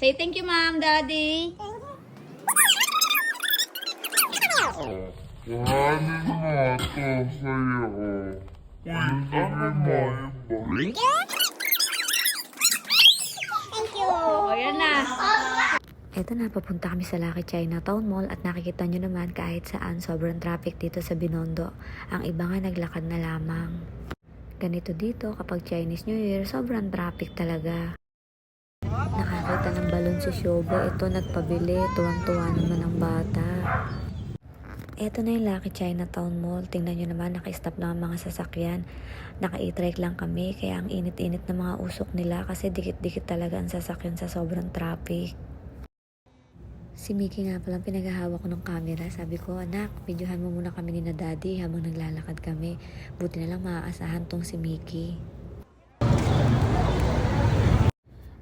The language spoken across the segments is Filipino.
Say thank you, ma'am, daddy. Kuhanin mo ito sa'yo. Ano mo yun ba? Thank you. O, yan na. Eto na, papunta kami sa Lucky Chinatown Mall at nakikita nyo naman kahit saan sobrang traffic dito sa Binondo. Ang iba nga naglakad na lamang. Ganito dito kapag Chinese New Year, sobrang traffic talaga. Nakakita ng balon si Shobo. Ito nagpabili, tuwang-tuwa naman ang bata. Eto na yung Lucky Chinatown Mall. Tingnan nyo naman, naka-stop lang ang mga sasakyan. Naka-e-trike lang kami, kaya ang init-init ng mga usok nila kasi dikit-dikit talaga ang sasakyan sa sobrang traffic. Si Mickey nga palang pinaghahawak ko ng camera. Sabi ko, anak, videohan mo muna kami ni na daddy habang naglalakad kami. Buti na lang maaasahan tong si Mickey.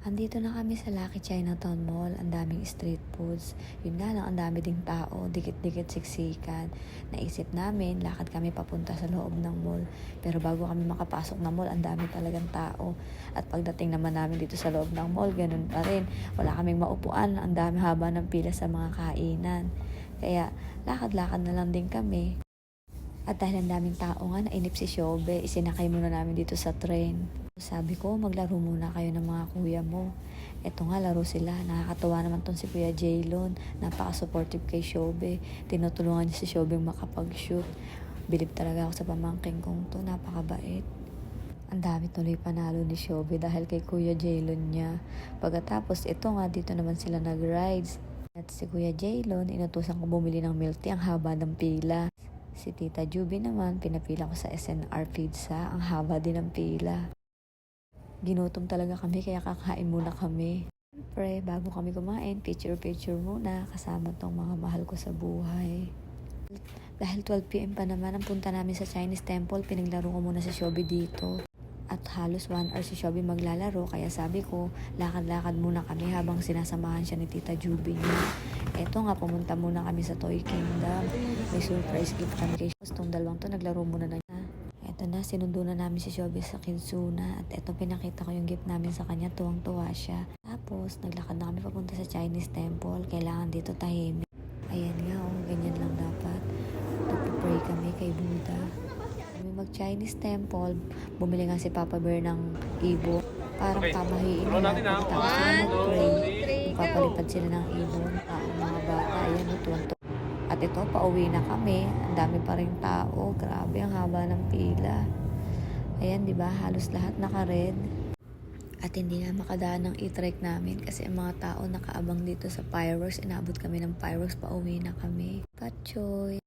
Andito na kami sa Lucky Chinatown Mall. Ang daming street foods. Yun nga lang, ang dami ding tao. Dikit-dikit siksikan. Naisip namin, lakad kami papunta sa loob ng mall. Pero bago kami makapasok ng mall, ang dami talagang tao. At pagdating naman namin dito sa loob ng mall, ganun pa rin. Wala kaming maupuan. Ang dami haba ng pila sa mga kainan. Kaya, lakad-lakad na lang din kami. At dahil ang daming tao nga, nainip si Shobe, isinakay muna namin dito sa train. Sabi ko, maglaro muna kayo ng mga kuya mo. Eto nga, laro sila. Nakakatawa naman tong si Kuya Jaylon. Napaka-supportive kay Shobe. Tinutulungan niya si Shobe makapag-shoot. Bilib talaga ako sa pamangking kong to. Napakabait. Ang dami tuloy panalo ni Shobe dahil kay Kuya Jaylon niya. Pagkatapos, ito nga, dito naman sila nag-rides. At si Kuya Jaylon, inutusan ko bumili ng milk tea. Ang haba ng pila. Si Tita Juby naman, pinapila ko sa SNR Pizza. Ang haba din ng pila. Ginutom talaga kami kaya kakain muna kami. Siyempre, bago kami kumain, picture-picture muna kasama tong mga mahal ko sa buhay. Dahil 12 PM pa naman ang punta namin sa Chinese Temple, pinaglaro ko muna si Shobi dito. At halos 1 hour si Shobi maglalaro, kaya sabi ko, lakad-lakad muna kami habang sinasamahan siya ni Tita Juby niya. Eto nga, pumunta muna kami sa Toy Kingdom. May surprise gift kami kay Shobi. Itong dalawang to, naglaro muna na niya. Eto na, sinundo na namin si Shobi sa Kinsuna. At eto, pinakita ko yung gift namin sa kanya. Tuwang-tuwa siya. Tapos, naglakad na kami papunta sa Chinese Temple. Kailangan dito tahimik. Ayan nga, ganyan lang dapat. Nagpipray kami kay Buddha. Kami mag-Chinese Temple. Bumili nga si Papa Bear ng ibon. Parang pamahiin nila. Pagkatapos sila mag-pray. Papalipad sila ng ibon. Ang mga bata, ayan, tuwang-tuwa. At ito, pauwi na kami. Ang dami pa rin tao. Grabe, ang haba ng pila. Ayan, di ba? Halos lahat naka-red. At hindi na makadaan ng e-trike namin kasi ang mga tao nakaabang dito sa fireworks. Inabot kami ng fireworks, pauwi na kami. Patchoy!